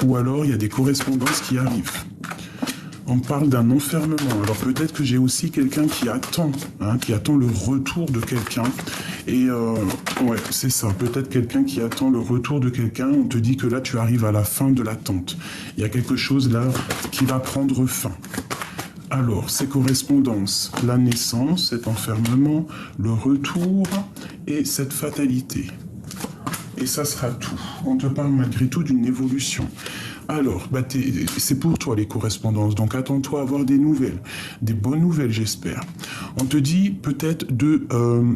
ou alors il y a des correspondances qui arrivent. On parle d'un enfermement. Alors peut-être que j'ai aussi quelqu'un qui attend le retour de quelqu'un. Et ouais, c'est ça. Peut-être quelqu'un qui attend le retour de quelqu'un. On te dit que là, tu arrives à la fin de l'attente. Il y a quelque chose là qui va prendre fin. Alors, ces correspondances, la naissance, cet enfermement, le retour et cette fatalité. Et ça sera tout. On te parle malgré tout d'une évolution. Alors, c'est pour toi les correspondances, donc attends-toi à avoir des nouvelles, des bonnes nouvelles j'espère. On te dit peut-être de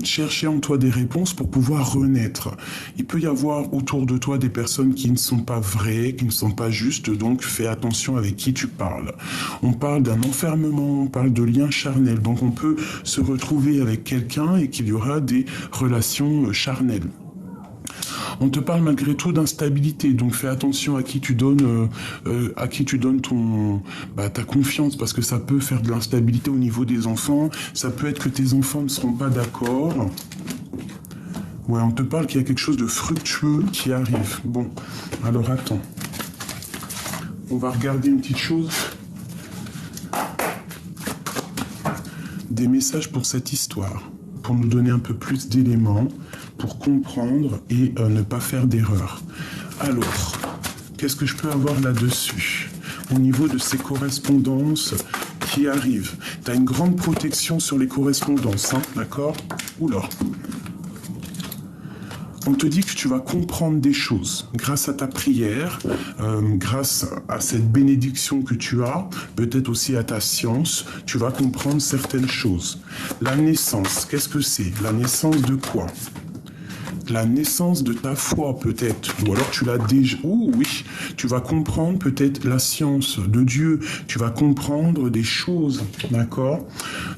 chercher en toi des réponses pour pouvoir renaître. Il peut y avoir autour de toi des personnes qui ne sont pas vraies, qui ne sont pas justes, donc fais attention avec qui tu parles. On parle d'un enfermement, on parle de liens charnels, donc on peut se retrouver avec quelqu'un et qu'il y aura des relations charnelles. On te parle malgré tout d'instabilité, donc fais attention à qui tu donnes, ta confiance, parce que ça peut faire de l'instabilité au niveau des enfants. Ça peut être que tes enfants ne seront pas d'accord. Ouais, on te parle qu'il y a quelque chose de fructueux qui arrive. Bon, alors attends. On va regarder une petite chose. Des messages pour cette histoire, pour nous donner un peu plus d'éléments, pour comprendre et ne pas faire d'erreur. Alors, qu'est-ce que je peux avoir là-dessus? Au niveau de ces correspondances qui arrivent. Tu as une grande protection sur les correspondances, hein, d'accord? Oula. On te dit que tu vas comprendre des choses grâce à ta prière, grâce à cette bénédiction que tu as, peut-être aussi à ta science, tu vas comprendre certaines choses. La naissance, qu'est-ce que c'est? La naissance de quoi? La naissance de ta foi peut-être, ou alors tu l'as déjà, oui, tu vas comprendre peut-être la science de Dieu, tu vas comprendre des choses, d'accord?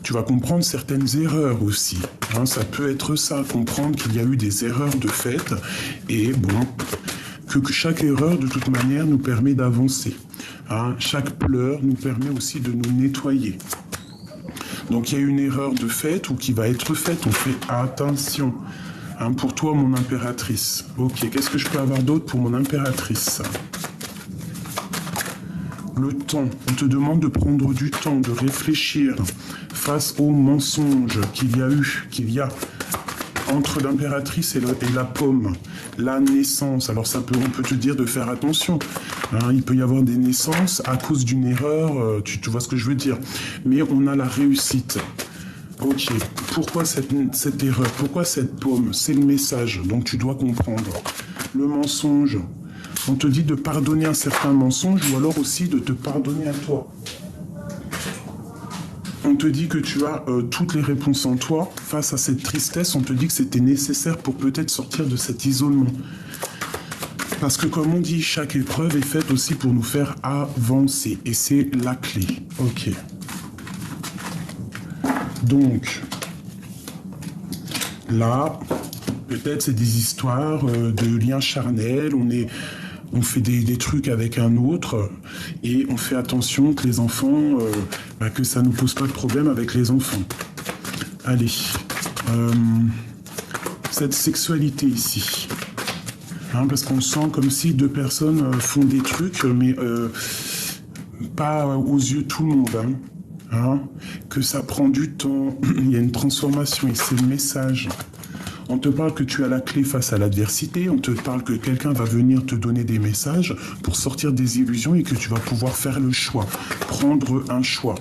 Tu vas comprendre certaines erreurs aussi, hein, ça peut être ça, comprendre qu'il y a eu des erreurs de fait, et bon, que chaque erreur de toute manière nous permet d'avancer, hein, chaque pleur nous permet aussi de nous nettoyer. Donc il y a une erreur de fait ou qui va être faite, on fait attention. Hein, pour toi, mon impératrice. Ok, qu'est-ce que je peux avoir d'autre pour mon impératrice? Le temps. On te demande de prendre du temps, de réfléchir face aux mensonges qu'il y a entre l'impératrice et la pomme. La naissance. Alors on peut te dire de faire attention. Hein, il peut y avoir des naissances à cause d'une erreur, tu vois ce que je veux dire. Mais on a la réussite. Ok, pourquoi cette erreur? Pourquoi cette pomme? C'est le message, donc tu dois comprendre. Le mensonge, on te dit de pardonner un certain mensonge ou alors aussi de te pardonner à toi. On te dit que tu as toutes les réponses en toi. Face à cette tristesse, on te dit que c'était nécessaire pour peut-être sortir de cet isolement. Parce que comme on dit, chaque épreuve est faite aussi pour nous faire avancer. Et c'est la clé. Ok. Donc, là, peut-être c'est des histoires de liens charnels, on fait des trucs avec un autre et on fait attention que les enfants, que ça ne nous pose pas de problème avec les enfants. Allez, cette sexualité ici, hein, parce qu'on sent comme si deux personnes font des trucs, mais pas aux yeux de tout le monde, hein. Hein, que ça prend du temps, il y a une transformation et c'est le message. On te parle que tu as la clé face à l'adversité, on te parle que quelqu'un va venir te donner des messages pour sortir des illusions et que tu vas pouvoir faire le choix, prendre un choix.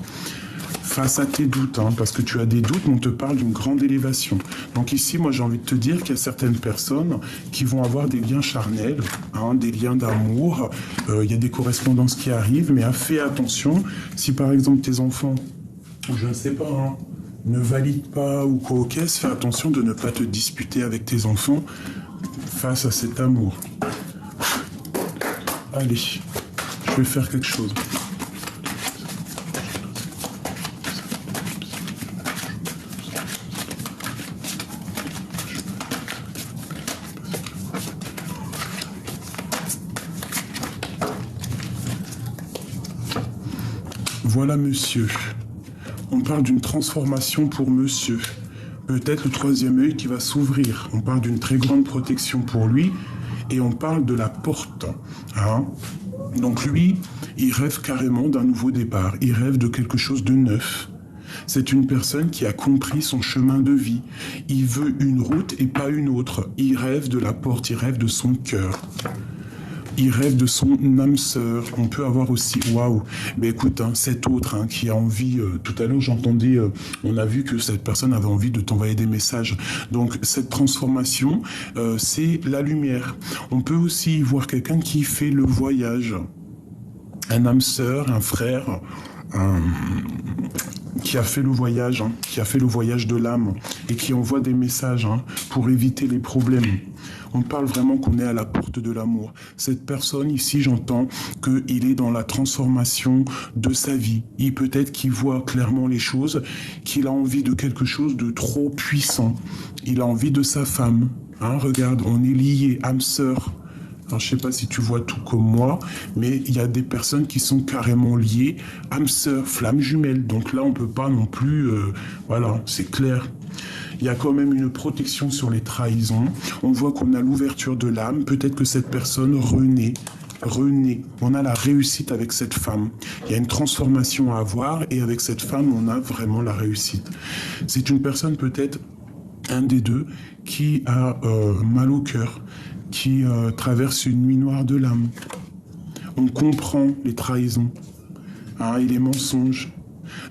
Face à tes doutes, hein, parce que tu as des doutes, mais on te parle d'une grande élévation. Donc ici, moi j'ai envie de te dire qu'il y a certaines personnes qui vont avoir des liens charnels, hein, des liens d'amour, il y a des correspondances qui arrivent, mais fais attention, si par exemple tes enfants, ou je ne sais pas, hein, ne valident pas ou quoi, ok, fais attention de ne pas te disputer avec tes enfants face à cet amour. Allez, je vais faire quelque chose. Voilà monsieur. On parle d'une transformation pour monsieur. Peut-être le troisième œil qui va s'ouvrir. On parle d'une très grande protection pour lui et on parle de la porte. Hein. Donc lui, il rêve carrément d'un nouveau départ, il rêve de quelque chose de neuf. C'est une personne qui a compris son chemin de vie. Il veut une route et pas une autre. Il rêve de la porte, il rêve de son cœur. Il rêve de son âme sœur. On peut avoir aussi, waouh, mais écoute, hein, cet autre hein, qui a envie, tout à l'heure j'entendais, on a vu que cette personne avait envie de t'envoyer des messages. Donc cette transformation, c'est la lumière. On peut aussi voir quelqu'un qui fait le voyage. Un âme sœur, un frère, qui a fait le voyage, hein, qui a fait le voyage de l'âme et qui envoie des messages hein, pour éviter les problèmes. On parle vraiment qu'on est à la porte de l'amour. Cette personne ici, j'entends qu'il est dans la transformation de sa vie. Il peut-être qu'il voit clairement les choses, qu'il a envie de quelque chose de trop puissant. Il a envie de sa femme. Hein, regarde, on est liés, âme sœur. Alors, je ne sais pas si tu vois tout comme moi, mais il y a des personnes qui sont carrément liées, âme sœur, flamme jumelle. Donc là, on ne peut pas non plus... voilà, c'est clair. Il y a quand même une protection sur les trahisons. On voit qu'on a l'ouverture de l'âme. Peut-être que cette personne renaît. On a la réussite avec cette femme. Il y a une transformation à avoir et avec cette femme, on a vraiment la réussite. C'est une personne peut-être, un des deux, qui a mal au cœur, qui traverse une nuit noire de l'âme. On comprend les trahisons hein, et les mensonges.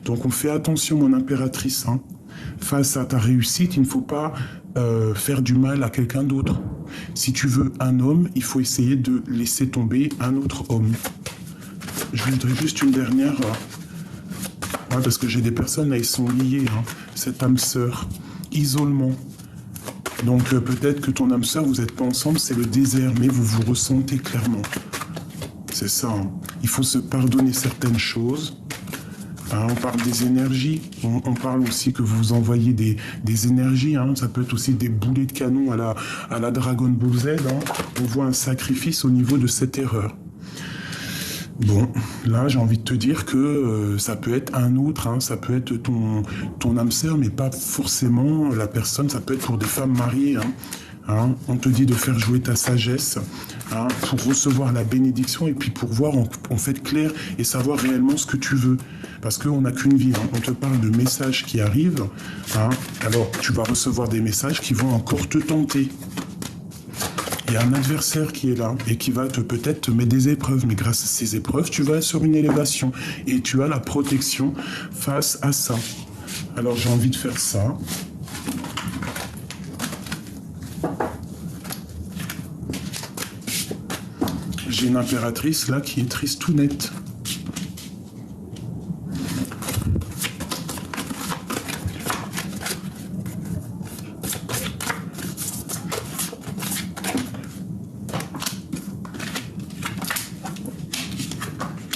Donc on fait attention, mon impératrice. Hein. Face à ta réussite, il ne faut pas faire du mal à quelqu'un d'autre. Si tu veux un homme, il faut essayer de laisser tomber un autre homme. Je voudrais juste une dernière... ouais, parce que j'ai des personnes, là, ils sont liés. Hein. Cette âme sœur, isolement. Donc peut-être que ton âme sœur, vous n'êtes pas ensemble, c'est le désert, mais vous vous ressentez clairement. C'est ça. Hein. Il faut se pardonner certaines choses. Hein, on parle des énergies. On parle aussi que vous envoyez des énergies. Hein. Ça peut être aussi des boulets de canon à la Dragon Ball Z. Hein. On voit un sacrifice au niveau de cette erreur. Bon, là, j'ai envie de te dire que ça peut être un autre, hein, ça peut être ton âme sœur, mais pas forcément la personne, ça peut être pour des femmes mariées. Hein. Hein, on te dit de faire jouer ta sagesse hein, pour recevoir la bénédiction et puis pour voir en fait clair et savoir réellement ce que tu veux. Parce qu'on n'a qu'une vie. Hein. On te parle de messages qui arrivent. Hein, alors, tu vas recevoir des messages qui vont encore te tenter. Il y a un adversaire qui est là et qui va peut-être te mettre des épreuves. Mais grâce à ces épreuves, tu vas sur une élévation. Et tu as la protection face à ça. Alors, j'ai envie de faire ça. J'ai une impératrice là qui est triste tout net.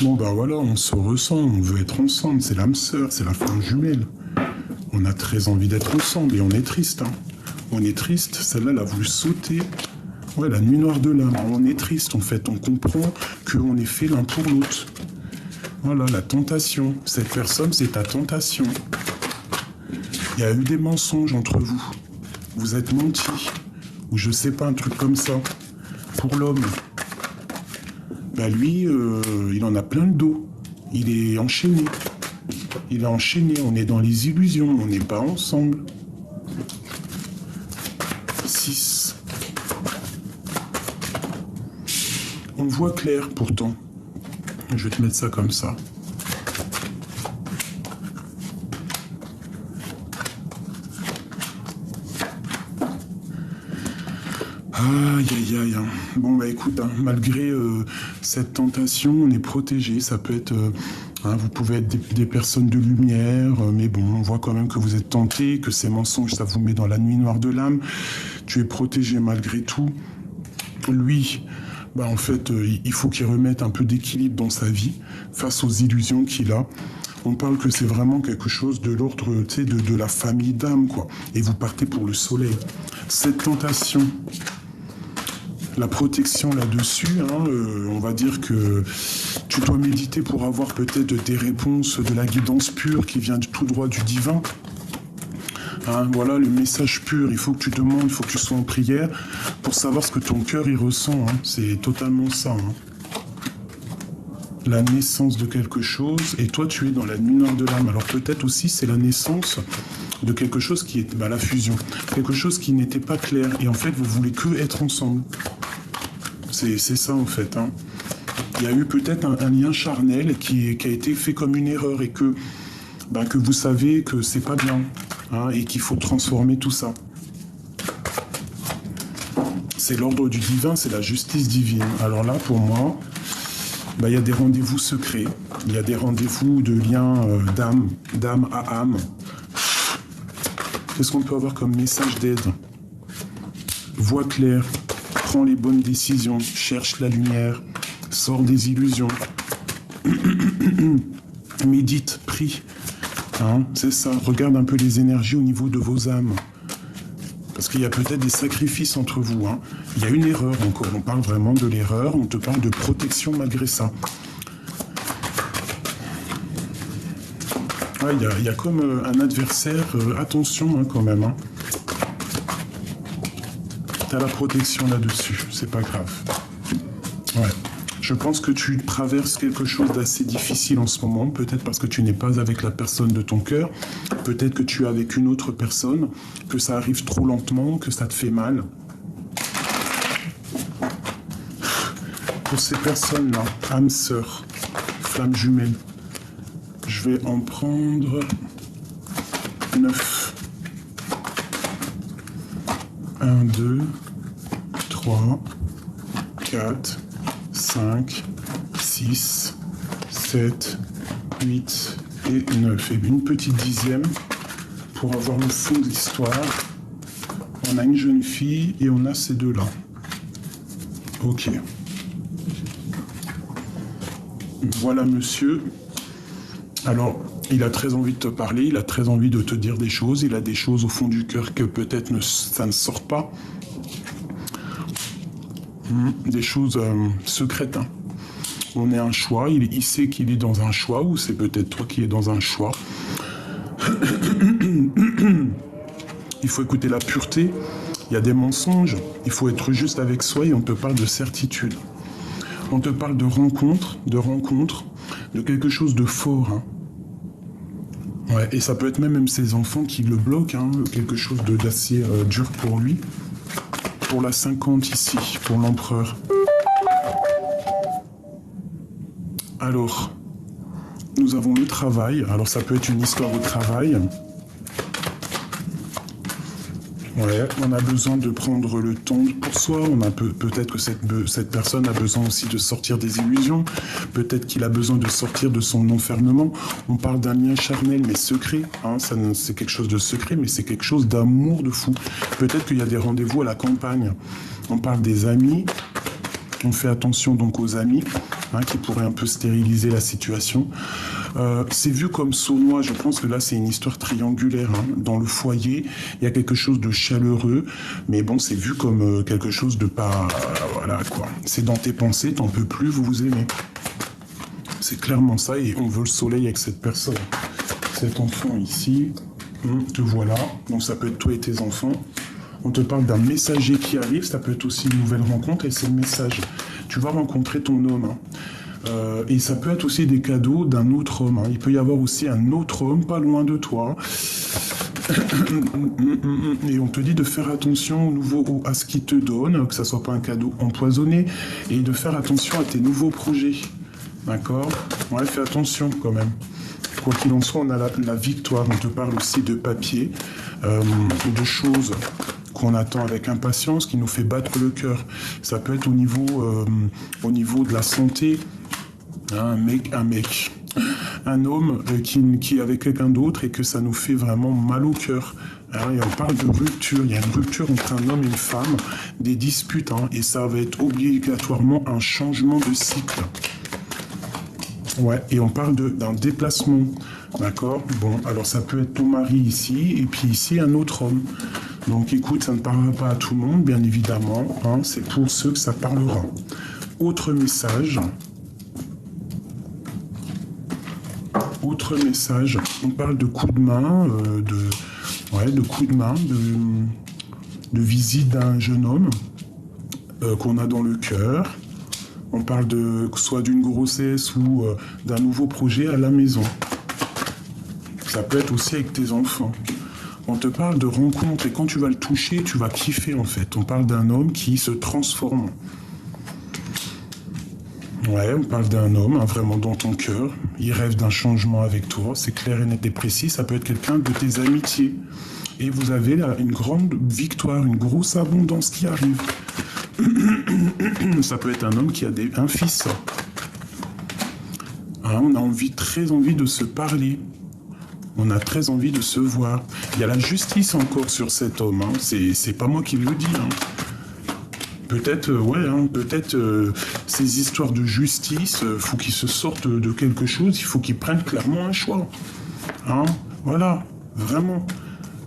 Bon ben voilà, on se ressent, on veut être ensemble, c'est l'âme sœur, c'est la flamme jumelle. On a très envie d'être ensemble et on est triste. Hein. On est triste, celle-là elle a voulu sauter. Ouais, la nuit noire de l'âme, on est triste en fait, on comprend qu'on est fait l'un pour l'autre. Voilà, la tentation, cette personne c'est ta tentation. Il y a eu des mensonges entre vous, vous êtes menti, ou je sais pas, un truc comme ça, pour l'homme. Bah lui, il en a plein le dos. Il est enchaîné. Il est enchaîné. On est dans les illusions. On n'est pas ensemble. 6. On voit clair pourtant. Je vais te mettre ça comme ça. Aïe, aïe, aïe. Bon, bah écoute, hein, malgré cette tentation, on est protégé. Ça peut être... hein, vous pouvez être des personnes de lumière, mais bon, on voit quand même que vous êtes tenté, que ces mensonges, ça vous met dans la nuit noire de l'âme. Tu es protégé malgré tout. Lui, bah en fait, il faut qu'il remette un peu d'équilibre dans sa vie face aux illusions qu'il a. On parle que c'est vraiment quelque chose de l'ordre, tu sais, de la famille d'âme, quoi. Et vous partez pour le soleil. Cette tentation... La protection là-dessus, hein, on va dire que tu dois méditer pour avoir peut-être des réponses, de la guidance pure qui vient tout droit du divin. Hein, voilà le message pur, il faut que tu demandes, il faut que tu sois en prière pour savoir ce que ton cœur y ressent. Hein, c'est totalement ça. Hein. la naissance de quelque chose, et toi tu es dans la nuit noire de l'âme. Alors peut-être aussi c'est la naissance de quelque chose qui est la fusion, quelque chose qui n'était pas clair, et en fait vous voulez que être ensemble. C'est ça en fait. Hein. Il y a eu peut-être un lien charnel qui a été fait comme une erreur, et que vous savez que c'est pas bien, hein, et qu'il faut transformer tout ça. C'est l'ordre du divin, c'est la justice divine. Alors là, pour moi, il y a des rendez-vous secrets, il y a des rendez-vous de liens d'âme à âme. Qu'est-ce qu'on peut avoir comme message d'aide? Vois clair, prends les bonnes décisions, cherche la lumière, sors des illusions. Médite, prie. Hein, c'est ça, regarde un peu les énergies au niveau de vos âmes. Parce qu'il y a peut-être des sacrifices entre vous. Hein. Il y a une erreur encore, on parle vraiment de l'erreur, on te parle de protection malgré ça. Ah, il y a comme un adversaire, attention hein, quand même. Hein. T'as la protection là-dessus, c'est pas grave. Ouais. Je pense que tu traverses quelque chose d'assez difficile en ce moment, peut-être parce que tu n'es pas avec la personne de ton cœur, peut-être que tu es avec une autre personne, que ça arrive trop lentement, que ça te fait mal. Pour ces personnes-là, âme sœur, flamme jumelle, je vais en prendre 9. 1, 2, 3, 4... 5, 6, 7, 8 et 9. Et une petite dixième pour avoir le fond de l'histoire. On a une jeune fille et on a ces deux-là. Ok. Voilà monsieur. Alors, il a très envie de te parler, il a très envie de te dire des choses, il a des choses au fond du cœur que peut-être ça ne sort pas. Des choses secrètes. Hein. On est un choix, il sait qu'il est dans un choix, ou c'est peut-être toi qui es dans un choix. Il faut écouter la pureté, il y a des mensonges, il faut être juste avec soi, et on te parle de certitude. On te parle de rencontre, de quelque chose de fort. Hein. Ouais, et ça peut être même ses enfants qui le bloquent, hein, quelque chose d'assez dur pour lui. Pour la 50 ici, pour l'empereur. Alors, nous avons le travail. Alors, ça peut être une histoire au travail. Ouais, on a besoin de prendre le temps pour soi. On a peut-être que cette personne a besoin aussi de sortir des illusions. Peut-être qu'il a besoin de sortir de son enfermement. On parle d'un lien charnel mais secret. Hein, c'est quelque chose de secret, mais c'est quelque chose d'amour de fou. Peut-être qu'il y a des rendez-vous à la campagne. On parle des amis. On fait attention donc aux amis, hein, qui pourraient un peu stériliser la situation. C'est vu comme sournois, je pense que là c'est une histoire triangulaire. Hein. Dans le foyer, il y a quelque chose de chaleureux, mais bon, c'est vu comme quelque chose de pas... voilà quoi. C'est dans tes pensées, t'en peux plus, vous vous aimez. C'est clairement ça, et on veut le soleil avec cette personne. Cet enfant ici, te voilà, donc ça peut être toi et tes enfants. On te parle d'un messager qui arrive, ça peut être aussi une nouvelle rencontre, et c'est le message. Tu vas rencontrer ton homme. Hein. Et ça peut être aussi des cadeaux d'un autre homme. Hein. Il peut y avoir aussi un autre homme pas loin de toi. Et on te dit de faire attention à ce qu'il te donne, que ça soit pas un cadeau empoisonné, et de faire attention à tes nouveaux projets. D'accord? Ouais, fais attention quand même. Quoi qu'il en soit, on a la victoire. On te parle aussi de papier, de choses qu'on attend avec impatience, qui nous fait battre le cœur. Ça peut être au niveau de la santé, un homme qui est avec quelqu'un d'autre et que ça nous fait vraiment mal au cœur. Hein, et on parle de rupture, il y a une rupture entre un homme et une femme, des disputes, hein, et ça va être obligatoirement un changement de cycle. Ouais, et on parle d'un déplacement, d'accord? Bon, alors ça peut être ton mari ici, et puis ici un autre homme. Donc écoute, ça ne parlera pas à tout le monde, bien évidemment, hein, c'est pour ceux que ça parlera. Autre message, on parle de coups de main, de visite d'un jeune homme qu'on a dans le cœur. On parle de soit d'une grossesse ou d'un nouveau projet à la maison. Ça peut être aussi avec tes enfants. On te parle de rencontre et quand tu vas le toucher, tu vas kiffer en fait. On parle d'un homme qui se transforme. Ouais, on parle d'un homme, hein, vraiment dans ton cœur. Il rêve d'un changement avec toi. C'est clair et net et précis. Ça peut être quelqu'un de tes amitiés. Et vous avez là une grande victoire, une grosse abondance qui arrive. Ça peut être un homme qui a un fils. Hein, on a très envie de se parler. On a très envie de se voir. Il y a la justice encore sur cet homme. Hein. C'est pas moi qui le dis. Hein. Peut-être, ces histoires de justice, faut qu'ils se sortent de quelque chose. Il faut qu'ils prennent clairement un choix. Hein, voilà, vraiment.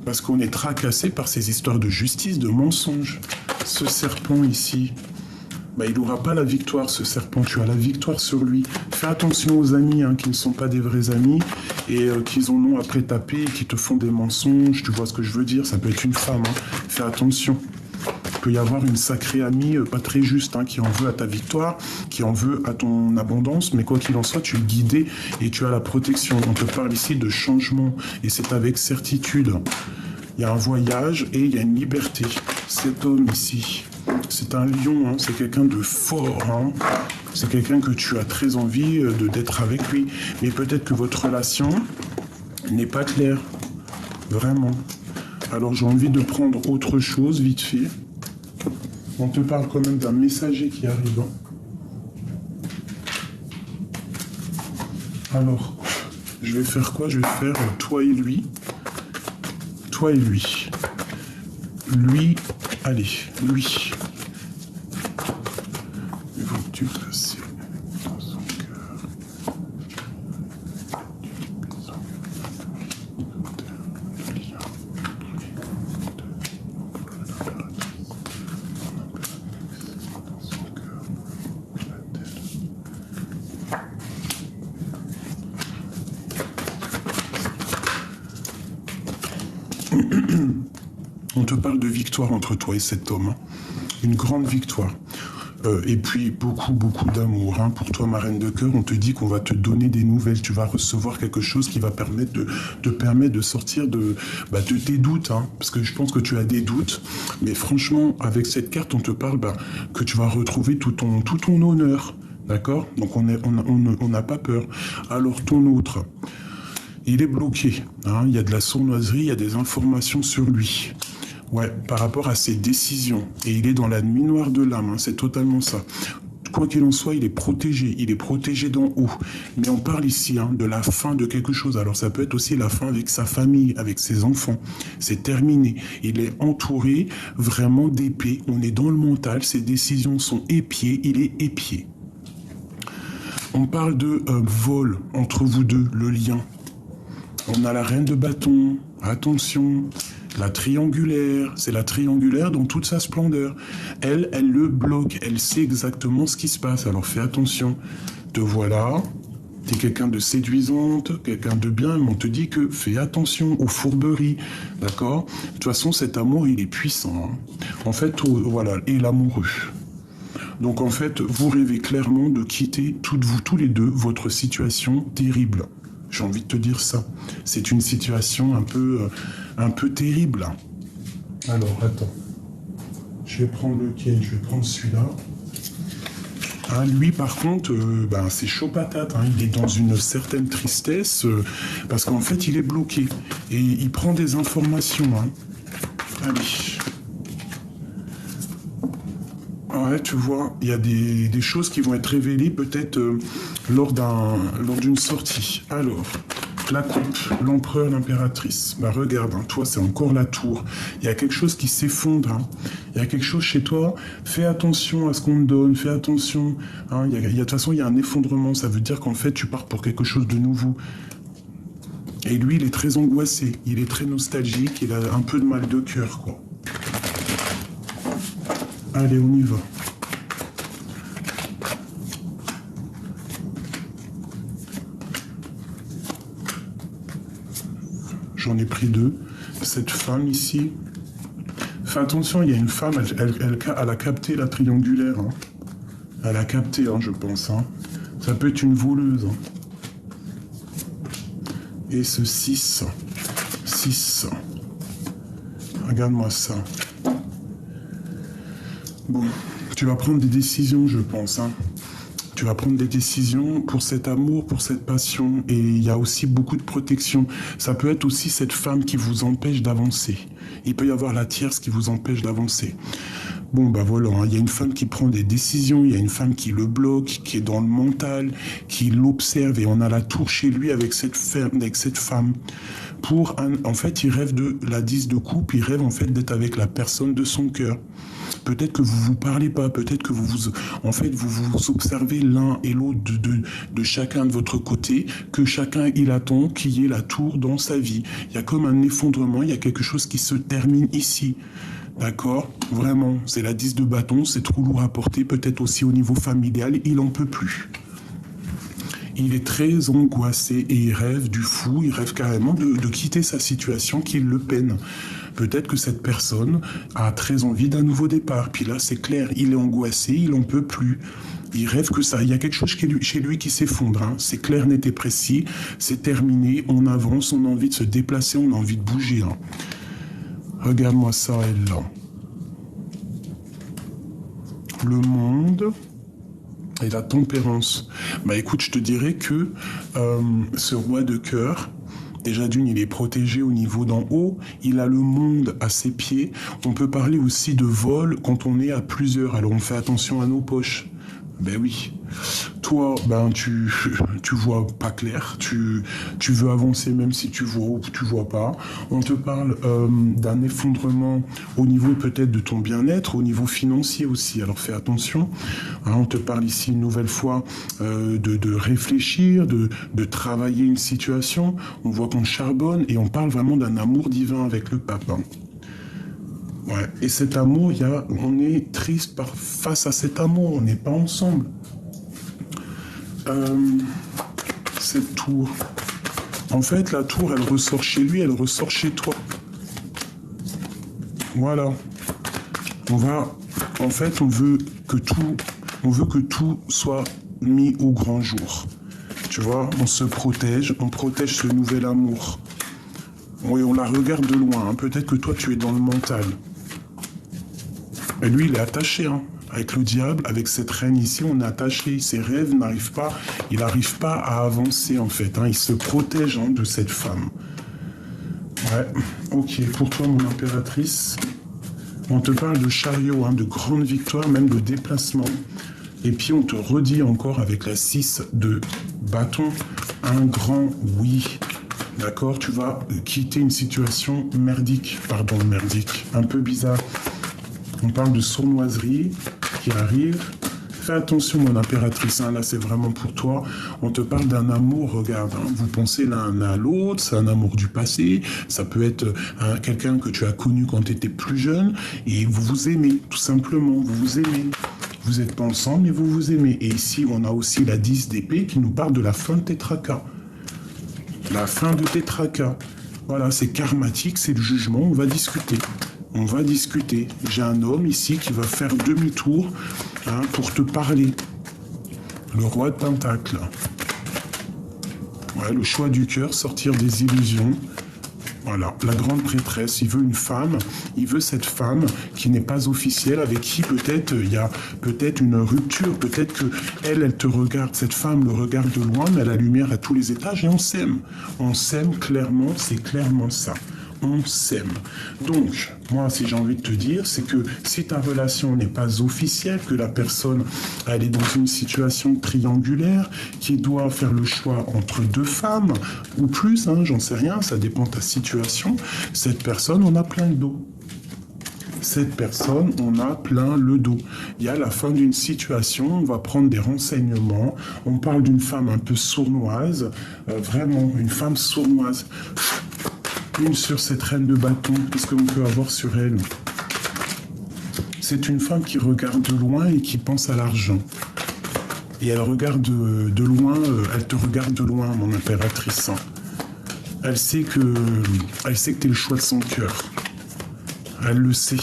Parce qu'on est tracassé par ces histoires de justice, de mensonges. Ce serpent ici, il n'aura pas la victoire, ce serpent. Tu as la victoire sur lui. Fais attention aux amis hein, qui ne sont pas des vrais amis et qui en ont après taper, qui te font des mensonges. Tu vois ce que je veux dire? Ça peut être une femme. Hein. Fais attention. Il peut y avoir une sacrée amie pas très juste hein, qui en veut à ta victoire, qui en veut à ton abondance, mais quoi qu'il en soit, tu es guidé et tu as la protection. On te parle ici de changement et c'est avec certitude. Il y a un voyage et il y a une liberté. Cet homme ici, c'est un lion, hein, c'est quelqu'un de fort. Hein. C'est quelqu'un que tu as très envie d'être avec lui. Mais peut-être que votre relation n'est pas claire. Vraiment. Alors j'ai envie de prendre autre chose, vite fait. On te parle quand même d'un messager qui arrive. Alors, je vais faire quoi? Je vais faire toi et lui. Toi et lui. Lui, allez, lui. Veux-tu passer dans son cœur? On te parle de victoire entre toi et cet homme. Hein. Une grande victoire. Et puis beaucoup, beaucoup d'amour. Hein. Pour toi, ma reine de cœur, on te dit qu'on va te donner des nouvelles. Tu vas recevoir quelque chose qui va te permettre de sortir de tes doutes. Hein. Parce que je pense que tu as des doutes. Mais franchement, avec cette carte, on te parle que tu vas retrouver tout ton honneur. D'accord? Donc on n'a pas peur. Alors ton autre, il est bloqué. Hein. Il y a de la sournoiserie, il y a des informations sur lui. Ouais, par rapport à ses décisions. Et il est dans la nuit noire de l'âme, hein, c'est totalement ça. Quoi qu'il en soit, il est protégé d'en haut. Mais on parle ici hein, de la fin de quelque chose. Alors ça peut être aussi la fin avec sa famille, avec ses enfants. C'est terminé. Il est entouré vraiment d'épées. On est dans le mental, ses décisions sont épiées, il est épié. On parle de vol entre vous deux, le lien. On a la reine de bâton, attention, la triangulaire, c'est la triangulaire dans toute sa splendeur. Elle le bloque, elle sait exactement ce qui se passe, alors fais attention. Te voilà, t'es quelqu'un de séduisante, quelqu'un de bien, mais on te dit que fais attention aux fourberies, d'accord? De toute façon, cet amour, il est puissant. Hein. En fait, voilà, et l'amoureux. Donc en fait, vous rêvez clairement de quitter, tous les deux, votre situation terrible. J'ai envie de te dire ça. C'est une situation un peu terrible. Alors, attends. Je vais prendre lequel? Je vais prendre celui-là. Hein, lui, par contre, c'est chaud patate. Hein. Il est dans une certaine tristesse parce qu'en fait, il est bloqué. Et il prend des informations. Hein. Allez. Ouais, tu vois, il y a des choses qui vont être révélées peut-être lors d'une sortie. Alors, la coupe, l'empereur, l'impératrice. Regarde, hein, toi, c'est encore la tour. Il y a quelque chose qui s'effondre. Hein. Il y a quelque chose chez toi. Fais attention à ce qu'on te donne. Fais attention. Hein. De toute façon, il y a un effondrement. Ça veut dire qu'en fait, tu pars pour quelque chose de nouveau. Et lui, il est très angoissé. Il est très nostalgique. Il a un peu de mal de cœur, quoi. Allez, on y va. J'en ai pris deux. Cette femme ici. Fais attention, il y a une femme, elle a capté la triangulaire. Hein. Elle a capté, hein, je pense. Hein. Ça peut être une voleuse. Hein. Et ce 6. 6. Regarde-moi ça. Bon, tu vas prendre des décisions, je pense. Hein. Tu vas prendre des décisions pour cet amour, pour cette passion. Et il y a aussi beaucoup de protection. Ça peut être aussi cette femme qui vous empêche d'avancer. Il peut y avoir la tierce qui vous empêche d'avancer. Bon, bah voilà, hein. Il y a une femme qui prend des décisions, il y a une femme qui le bloque, qui est dans le mental, qui l'observe. Et on a la tour chez lui avec cette femme. En fait, il rêve de la 10 de coupe, il rêve en fait d'être avec la personne de son cœur. Peut-être que vous vous parlez pas, peut-être que vous observez l'un et l'autre de chacun de votre côté, que chacun il attend qu'il y ait la tour dans sa vie. Il y a comme un effondrement, il y a quelque chose qui se termine ici. D'accord? Vraiment, c'est la 10 de bâton, c'est trop lourd à porter, peut-être aussi au niveau familial, il en peut plus. Il est très angoissé et il rêve du fou, il rêve carrément de quitter sa situation qui le peine. Peut-être que cette personne a très envie d'un nouveau départ. Puis là, c'est clair, il est angoissé, il en peut plus. Il rêve que ça. Il y a quelque chose chez lui qui s'effondre. Hein. C'est clair, net et précis. C'est terminé, on avance, on a envie de se déplacer, on a envie de bouger. Hein. Regarde-moi ça, elle là. Le monde et la tempérance. Bah écoute, je te dirais que ce roi de cœur, déjà d'une, il est protégé au niveau d'en haut, il a le monde à ses pieds. On peut parler aussi de vol quand on est à plusieurs, alors on fait attention à nos poches. Ben oui. Toi, ben tu vois pas clair, tu veux avancer même si tu vois ou tu vois pas. On te parle d'un effondrement au niveau peut-être de ton bien-être, au niveau financier aussi. Alors fais attention. Hein, on te parle ici une nouvelle fois de réfléchir, de travailler une situation. On voit qu'on charbonne et on parle vraiment d'un amour divin avec le pape. Hein. Ouais. Et cet amour, on est triste face à cet amour, on n'est pas ensemble. Cette tour. En fait, la tour, elle ressort chez lui, elle ressort chez toi. Voilà. En fait, on veut que tout soit mis au grand jour. Tu vois, on se protège, on protège ce nouvel amour. Oui, on la regarde de loin. Hein. Peut-être que toi, tu es dans le mental. Et lui, il est attaché, hein. Avec le diable, avec cette reine ici, on est attaché. Ses rêves n'arrivent pas, il n'arrive pas à avancer, en fait. Hein. Il se protège hein, de cette femme. Ouais, ok. Pour toi, mon impératrice, on te parle de chariot, hein, de grande victoire, même de déplacement. Et puis, on te redit encore avec la 6 de bâton, un grand oui. D'accord? Tu vas quitter une situation merdique, un peu bizarre. On parle de sournoiserie qui arrive. Fais attention, mon impératrice, hein, là c'est vraiment pour toi. On te parle d'un amour, regarde, hein, vous pensez l'un à l'autre, c'est un amour du passé, ça peut être quelqu'un que tu as connu quand tu étais plus jeune, et vous vous aimez, tout simplement, vous vous aimez. Vous n'êtes pas ensemble, mais vous vous aimez. Et ici, on a aussi la 10 d'épée qui nous parle de la fin de Tétraka. La fin de Tétraka. Voilà, c'est karmatique, c'est le jugement, on va discuter. On va discuter. J'ai un homme ici qui va faire demi-tour hein, pour te parler. Le roi de Pentacle. Ouais, le choix du cœur, sortir des illusions. Voilà, la grande prêtresse, il veut une femme, il veut cette femme qui n'est pas officielle, avec qui peut-être il y a peut-être une rupture, peut-être que elle te regarde, cette femme le regarde de loin, mais à la lumière à tous les étages, et on s'aime. On s'aime clairement, c'est clairement ça. On s'aime. Donc, moi, si j'ai envie de te dire, c'est que si ta relation n'est pas officielle, que la personne, elle est dans une situation triangulaire, qui doit faire le choix entre deux femmes, ou plus, hein, j'en sais rien, ça dépend de ta situation, cette personne, on a plein le dos. Cette personne, on a plein le dos. Il y a la fin d'une situation, on va prendre des renseignements, on parle d'une femme un peu sournoise, vraiment, une femme sournoise. Une sur cette reine de bâton, qu'est-ce qu'on peut avoir sur elle? C'est une femme qui regarde de loin et qui pense à l'argent. Et elle regarde de loin, elle te regarde de loin, mon impératrice. Elle sait que t'es le choix de son cœur. Elle le sait.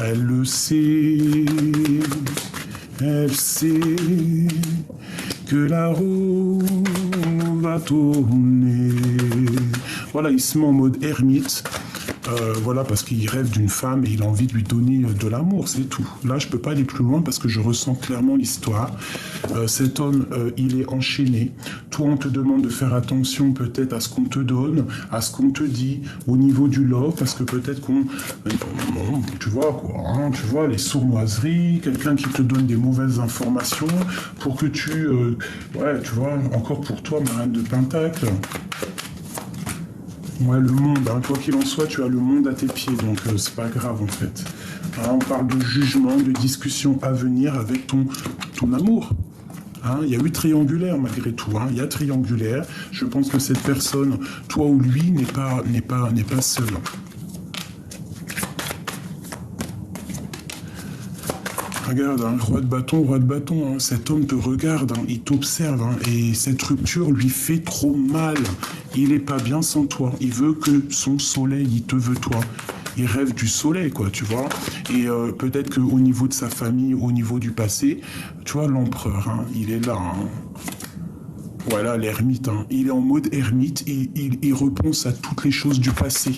Elle le sait. Elle sait que la roue va tourner. Voilà, il se met en mode ermite. Voilà, parce qu'il rêve d'une femme et il a envie de lui donner de l'amour, c'est tout. Là, je peux pas aller plus loin parce que je ressens clairement l'histoire. Cet homme, il est enchaîné. Toi, on te demande de faire attention peut-être à ce qu'on te donne, à ce qu'on te dit, au niveau du love, parce que peut-être qu'on... tu vois, quoi, hein, tu vois, les sournoiseries, quelqu'un qui te donne des mauvaises informations pour que tu... ouais, tu vois, encore pour toi, ma reine de Pentacle. Ouais, le monde, hein, quoi qu'il en soit, tu as le monde à tes pieds, donc c'est pas grave en fait. Hein, on parle de jugement, de discussion à venir avec ton amour. Hein, il y a eu triangulaire malgré tout, hein, il y a triangulaire. Je pense que cette personne, toi ou lui, n'est pas seul. Regarde, hein, roi de bâton, hein, cet homme te regarde, hein, il t'observe, hein, et cette rupture lui fait trop mal. Il est pas bien sans toi, il veut que son soleil, il te veut toi. Il rêve du soleil, quoi, tu vois. Et peut-être qu'au niveau de sa famille, au niveau du passé, tu vois, l'empereur, hein, il est là, hein. Voilà, l'ermite, hein. Il est en mode ermite et il repense à toutes les choses du passé.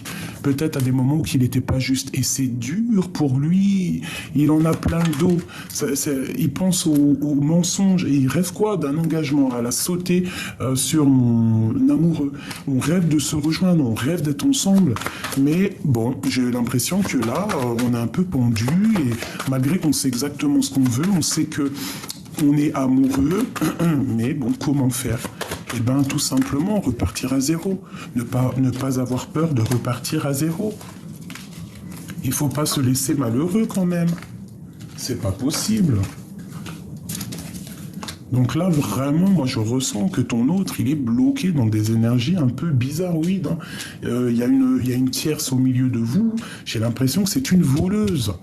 Peut-être à des moments où il n'était pas juste. Et c'est dur pour lui. Il en a plein le dos. Il pense aux mensonges et il rêve quoi? D'un engagement. À la sauter sur mon amoureux. On rêve de se rejoindre, on rêve d'être ensemble. Mais bon, j'ai l'impression que là, on est un peu pendu et malgré qu'on sait exactement ce qu'on veut, on sait que on est amoureux, mais bon, comment faire? Eh bien, tout simplement, repartir à zéro. Ne pas avoir peur de repartir à zéro. Il faut pas se laisser malheureux quand même. C'est pas possible. Donc là, vraiment, moi, je ressens que ton autre, il est bloqué dans des énergies un peu bizarroïdes. Hein. Il y a une tierce au milieu de vous. J'ai l'impression que c'est une voleuse.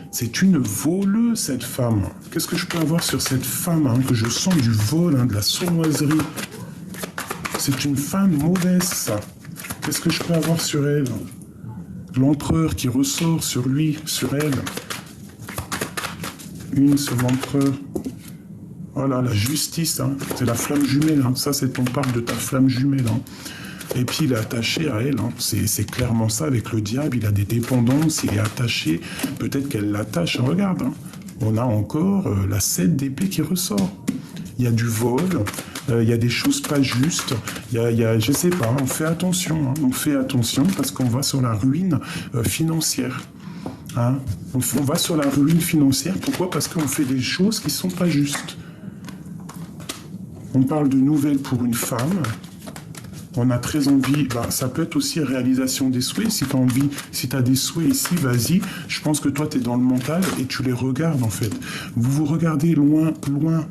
C'est une voleuse, cette femme. Qu'est-ce que je peux avoir sur cette femme, hein, que je sens du vol, hein, de la sournoiserie? C'est une femme mauvaise, ça. Qu'est-ce que je peux avoir sur elle? L'empereur qui ressort sur lui, sur elle. Une sur l'empereur. Voilà, la justice, hein. C'est la flamme jumelle. Hein. Ça, c'est on parle de ta flamme jumelle. Hein. Et puis, il est attaché à elle. Hein. C'est clairement ça avec le diable. Il a des dépendances, il est attaché. Peut-être qu'elle l'attache. Regarde, hein. On a encore la 7 d'épée qui ressort. Il y a du vol, il y a des choses pas justes. Il y a, je sais pas, on fait attention. Hein. On fait attention parce qu'on va sur la ruine financière. Hein. On va sur la ruine financière. Pourquoi? Parce qu'on fait des choses qui sont pas justes. On parle de nouvelles pour une femme. On a très envie, bah, ça peut être aussi réalisation des souhaits. Si tu as envie, si tu as des souhaits ici, vas-y. Je pense que toi, tu es dans le mental et tu les regardes en fait. Vous vous regardez loin, loin.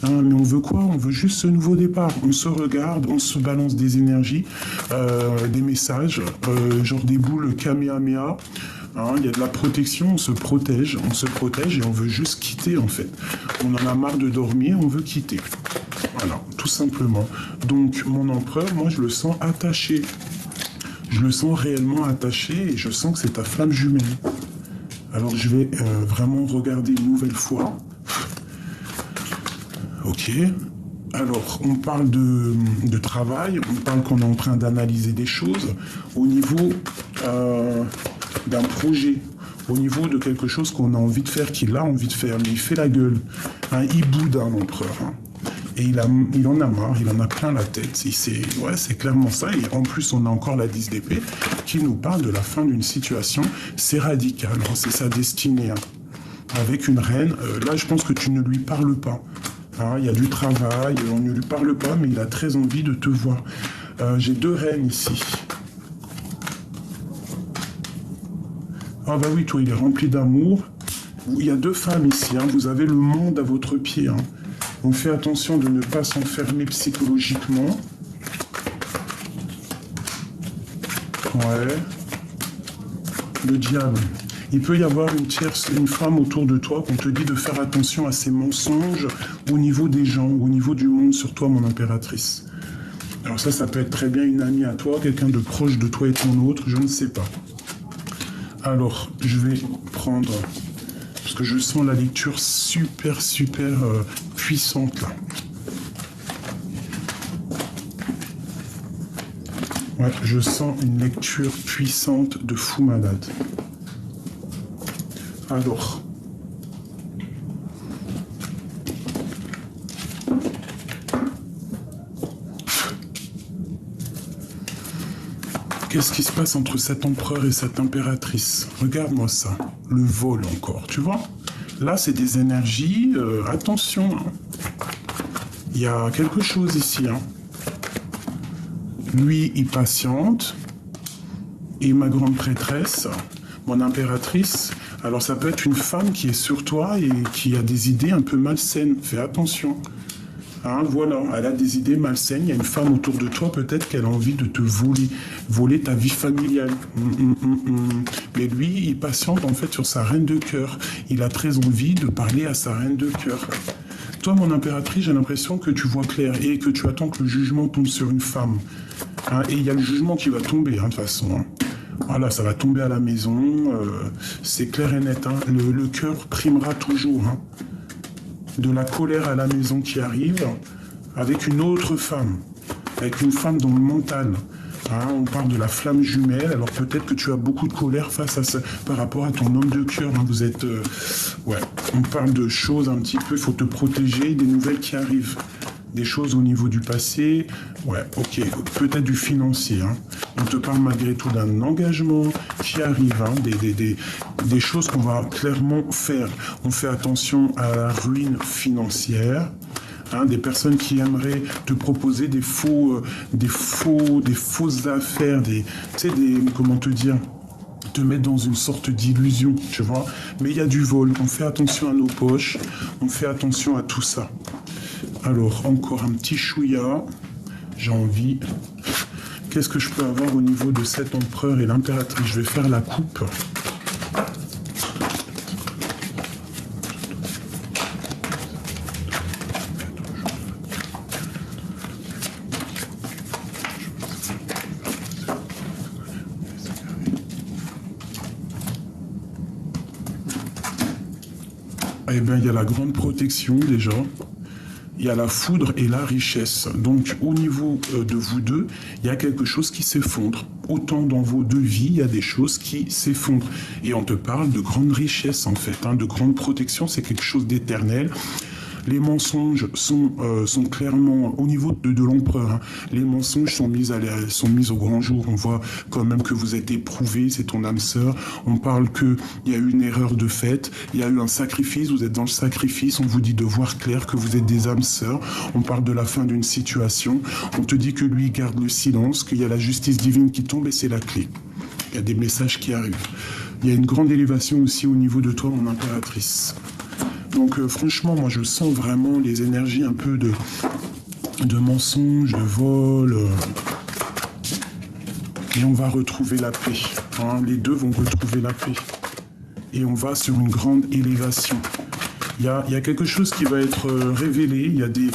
Hein, mais on veut quoi? On veut juste ce nouveau départ. On se regarde, on se balance des énergies, des messages, genre des boules Kamehameha. Hein, il y a de la protection, on se protège et on veut juste quitter en fait. On en a marre de dormir, on veut quitter. Voilà, tout simplement. Donc mon empereur, moi je le sens attaché. Je le sens réellement attaché et je sens que c'est ta flamme jumelle. Alors je vais vraiment regarder une nouvelle fois. Ok. Alors, on parle de travail, on parle qu'on est en train d'analyser des choses au niveau d'un projet, au niveau de quelque chose qu'on a envie de faire, qu'il a envie de faire, mais il fait la gueule. Hein, il boude, hein, l'empereur. Hein. Et il en a marre, il en a plein la tête. C'est clairement ça. Et en plus, on a encore la 10 d'épée qui nous parle de la fin d'une situation. C'est radical, hein, c'est sa destinée. Hein. Avec une reine, là, je pense que tu ne lui parles pas. Hein, il y a du travail, on ne lui parle pas, mais il a très envie de te voir. J'ai 2 reines ici. Ah bah oui, toi, il est rempli d'amour. Il y a 2 femmes ici, hein. Vous avez le monde à votre pied. Hein. On fait attention de ne pas s'enfermer psychologiquement. Ouais. Le diable. Il peut y avoir une femme autour de toi qu'on te dit de faire attention à ses mensonges au niveau des gens, au niveau du monde, sur toi, mon impératrice. Alors ça peut être très bien une amie à toi, quelqu'un de proche de toi et ton autre, je ne sais pas. Alors, je vais prendre... Parce que je sens la lecture super puissante là. Ouais, je sens une lecture puissante de fou malade. Alors. Qu'est-ce qui se passe entre cet empereur et cette impératrice? Regarde-moi ça. Le vol encore, tu vois? Là, c'est des énergies. Attention. Hein. Il y a quelque chose ici. Hein. Lui, il patiente. Et ma grande prêtresse, mon impératrice, alors ça peut être une femme qui est sur toi et qui a des idées un peu malsaines. Fais attention. Hein, voilà, elle a des idées malsaines. Il y a une femme autour de toi, peut-être qu'elle a envie de te voler ta vie familiale. Mais lui, il patiente en fait sur sa reine de cœur. Il a très envie de parler à sa reine de cœur. Toi, mon impératrice, j'ai l'impression que tu vois clair et que tu attends que le jugement tombe sur une femme. Hein, et il y a le jugement qui va tomber, hein, de toute façon. Hein. Voilà, ça va tomber à la maison. C'est clair et net. Hein. Le cœur primera toujours. Hein. De la colère à la maison qui arrive, avec une autre femme, avec une femme dans le mental. Hein, on parle de la flamme jumelle, alors peut-être que tu as beaucoup de colère face à ça, par rapport à ton homme de cœur. Hein, vous êtes... ouais, on parle de choses un petit peu, il faut te protéger, des nouvelles qui arrivent. Des choses au niveau du passé, ouais, ok, peut-être du financier. Hein. On te parle malgré tout d'un engagement qui arrive, hein, des choses qu'on va clairement faire. On fait attention à la ruine financière. Hein, des personnes qui aimeraient te proposer des fausses affaires, comment te dire, te mettre dans une sorte d'illusion, tu vois. Mais il y a du vol. On fait attention à nos poches. On fait attention à tout ça. Alors, encore un petit chouïa. J'ai envie. Qu'est-ce que je peux avoir au niveau de cet empereur et l'impératrice? Je vais faire la coupe. Eh bien, il y a la grande protection déjà. Il y a la foudre et la richesse. Donc, au niveau de vous deux, il y a quelque chose qui s'effondre. Autant dans vos deux vies, il y a des choses qui s'effondrent. Et on te parle de grande richesse, en fait. Hein, de grande protection, c'est quelque chose d'éternel. Les mensonges sont clairement, au niveau de l'empereur, hein, les mensonges sont mis au grand jour. On voit quand même que vous êtes éprouvé, c'est ton âme sœur. On parle qu'il y a eu une erreur de fait, il y a eu un sacrifice, vous êtes dans le sacrifice, on vous dit de voir clair que vous êtes des âmes sœurs. On parle de la fin d'une situation. On te dit que lui garde le silence, qu'il y a la justice divine qui tombe et c'est la clé. Il y a des messages qui arrivent. Il y a une grande élévation aussi au niveau de toi, mon impératrice. Donc franchement, moi je sens vraiment les énergies un peu de mensonges, de vol. Et on va retrouver la paix. Hein, les deux vont retrouver la paix. Et on va sur une grande élévation. Il y a quelque chose qui va être révélé. Il y a des...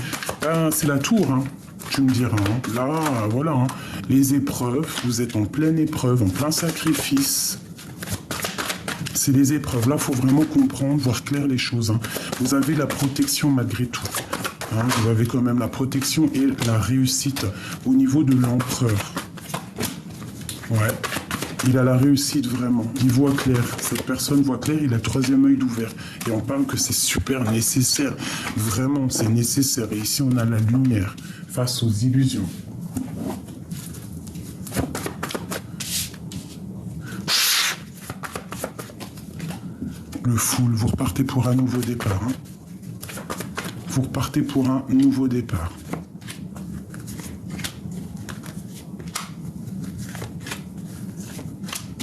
Ah, c'est la tour, hein. Tu me diras. Hein. Là, voilà. Hein. Les épreuves, vous êtes en pleine épreuve, en plein sacrifice. C'est les épreuves. Là, il faut vraiment comprendre, voir clair les choses. Hein. Vous avez la protection malgré tout. Hein. Vous avez quand même la protection et la réussite au niveau de l'empereur. Ouais. Il a la réussite vraiment. Il voit clair. Cette personne voit clair. Il a le troisième œil d'ouvert. Et on parle que c'est super nécessaire. Vraiment, c'est nécessaire. Et ici, on a la lumière face aux illusions. Le full, vous repartez pour un nouveau départ. Hein. Vous repartez pour un nouveau départ.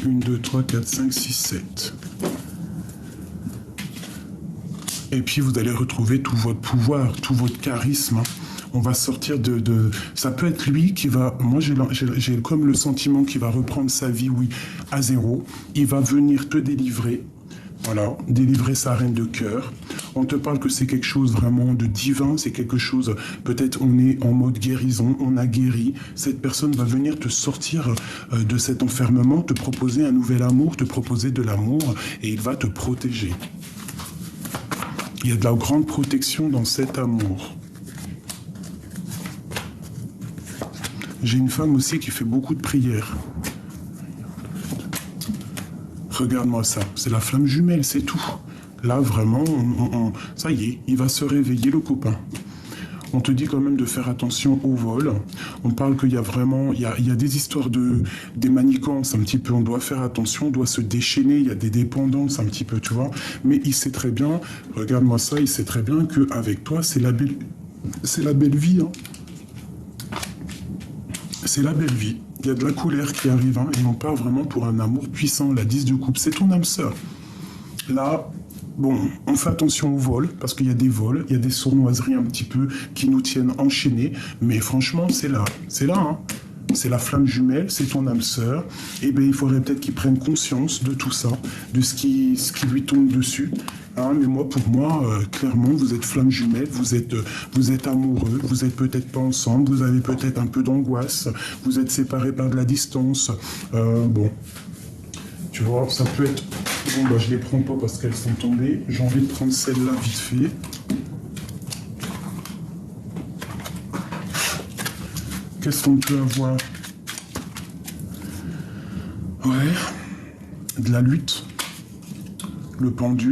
Une, 2, 3, 4, 5, 6, 7. Et puis vous allez retrouver tout votre pouvoir, tout votre charisme. Hein. On va sortir de... Ça peut être lui qui va... Moi, j'ai comme le sentiment qu'il va reprendre sa vie, oui, à zéro. Il va venir te délivrer. Voilà, délivrer sa reine de cœur. On te parle que c'est quelque chose vraiment de divin, c'est quelque chose, peut-être on est en mode guérison, on a guéri. Cette personne va venir te sortir de cet enfermement, te proposer un nouvel amour, te proposer de l'amour et il va te protéger. Il y a de la grande protection dans cet amour. J'ai une femme aussi qui fait beaucoup de prières. Regarde-moi ça, c'est la flamme jumelle, c'est tout. Là, vraiment, ça y est, il va se réveiller, le copain. On te dit quand même de faire attention au vol. On parle qu'il y a vraiment, il y a des histoires des manigances un petit peu. On doit faire attention, on doit se déchaîner. Il y a des dépendances un petit peu, tu vois. Mais il sait très bien, regarde-moi ça, il sait très bien qu'avec toi, c'est la belle vie. Hein. C'est la belle vie. Il y a de la colère qui arrive. Hein, et on part vraiment pour un amour puissant. La 10 de coupe, c'est ton âme sœur. Là, bon, on fait attention aux vols, parce qu'il y a des vols, il y a des sournoiseries un petit peu qui nous tiennent enchaînés, mais franchement, c'est là, hein. C'est la flamme jumelle, c'est ton âme sœur, et bien il faudrait peut-être qu'il prenne conscience de tout ça, de ce qui lui tombe dessus. Hein, mais pour moi, clairement, vous êtes flamme jumelle, vous êtes amoureux, vous êtes peut-être pas ensemble, vous avez peut-être un peu d'angoisse, vous êtes séparés par de la distance, bon... Tu vois, ça peut être... Bon, bah, je les prends pas parce qu'elles sont tombées. J'ai envie de prendre celle-là vite fait. Qu'est-ce qu'on peut avoir? Ouais. De la lutte. Le pendu.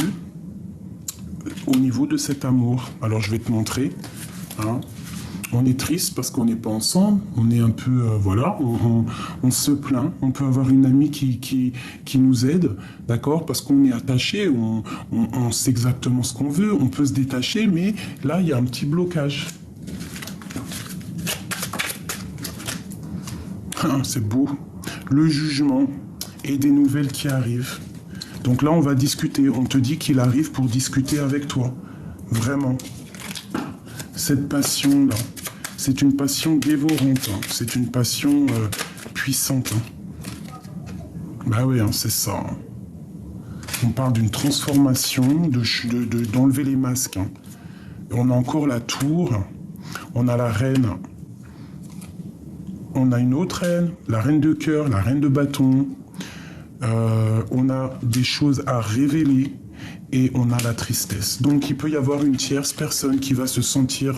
Au niveau de cet amour. Alors, je vais te montrer. Hein. On est triste parce qu'on n'est pas ensemble, on est un peu, voilà, on se plaint, on peut avoir une amie qui nous aide, d'accord, parce qu'on est attaché, on sait exactement ce qu'on veut, on peut se détacher, mais là, il y a un petit blocage. Ah, c'est beau. Le jugement et des nouvelles qui arrivent. Donc là, on va discuter, on te dit qu'il arrive pour discuter avec toi, vraiment. Cette passion-là, c'est une passion dévorante, hein. C'est une passion puissante. Hein. Bah oui, hein, c'est ça. Hein. On parle d'une transformation, d'enlever les masques. Hein. On a encore la tour, on a la reine, on a une autre reine, la reine de cœur, la reine de bâton. On a des choses à révéler. Et on a la tristesse. Donc il peut y avoir une tierce personne qui va se sentir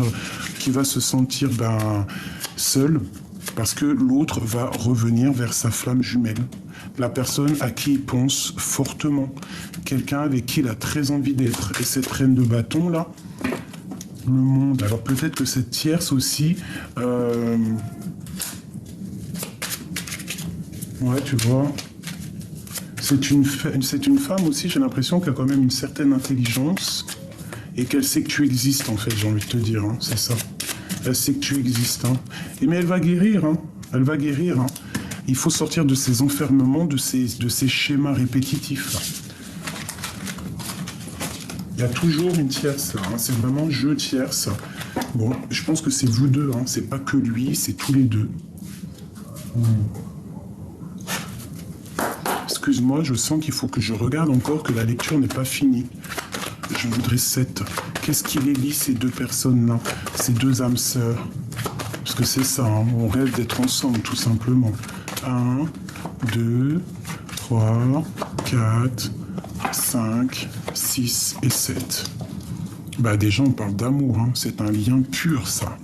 seule parce que l'autre va revenir vers sa flamme jumelle. La personne à qui il pense fortement. Quelqu'un avec qui il a très envie d'être. Et cette reine de bâton là, le monde. Alors peut-être que cette tierce aussi... Ouais, tu vois... C'est une femme aussi, j'ai l'impression qu'elle a quand même une certaine intelligence et qu'elle sait que tu existes, en fait, j'ai envie de te dire, hein, c'est ça. Elle sait que tu existes. Hein. Mais elle va guérir, hein. Elle va guérir. Hein. Il faut sortir de ces enfermements, de ces schémas répétitifs. Là. Il y a toujours une tierce, hein. C'est vraiment je tierce. Bon, je pense que c'est vous deux, hein. C'est pas que lui, c'est tous les deux. Excuse-moi, je sens qu'il faut que je regarde encore, que la lecture n'est pas finie. Je voudrais 7. Qu'est-ce qui les lie, ces deux personnes-là, ces deux âmes sœurs? Parce que c'est ça, hein, on rêve d'être ensemble, tout simplement. 1, 2, 3, 4, 5, 6 et 7. Bah déjà, on parle d'amour, hein. C'est un lien pur, ça.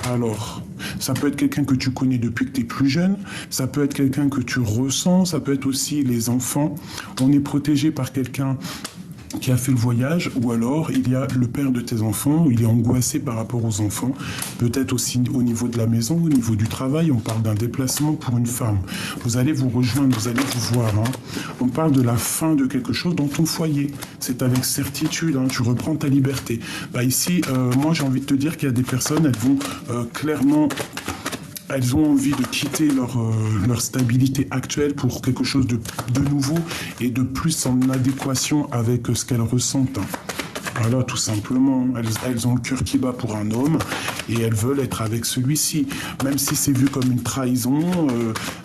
Alors... Ça peut être quelqu'un que tu connais depuis que tu es plus jeune, ça peut être quelqu'un que tu ressens, ça peut être aussi les enfants. On est protégé par quelqu'un qui a fait le voyage, ou alors il y a le père de tes enfants, il est angoissé par rapport aux enfants, peut-être aussi au niveau de la maison, au niveau du travail, on parle d'un déplacement pour une femme. Vous allez vous rejoindre, vous allez vous voir. Hein. On parle de la fin de quelque chose dans ton foyer. C'est avec certitude, hein, tu reprends ta liberté. Bah ici, moi j'ai envie de te dire qu'il y a des personnes, elles vont clairement... Elles ont envie de quitter leur stabilité actuelle pour quelque chose de nouveau et de plus en adéquation avec ce qu'elles ressentent. Voilà, tout simplement. Elles ont le cœur qui bat pour un homme et elles veulent être avec celui-ci. Même si c'est vu comme une trahison,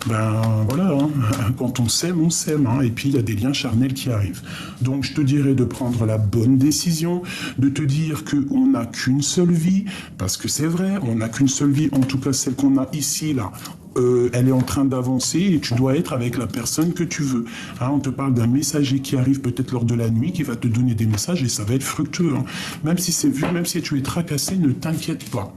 ben voilà, hein. Quand on s'aime, hein. Et puis il y a des liens charnels qui arrivent. Donc je te dirais de prendre la bonne décision, de te dire qu'on n'a qu'une seule vie, parce que c'est vrai, on n'a qu'une seule vie, en tout cas celle qu'on a ici, là. elle est en train d'avancer et tu dois être avec la personne que tu veux. Hein, on te parle d'un messager qui arrive peut-être lors de la nuit, qui va te donner des messages et ça va être fructueux. Hein. Même si c'est vu, même si tu es tracassé, ne t'inquiète pas.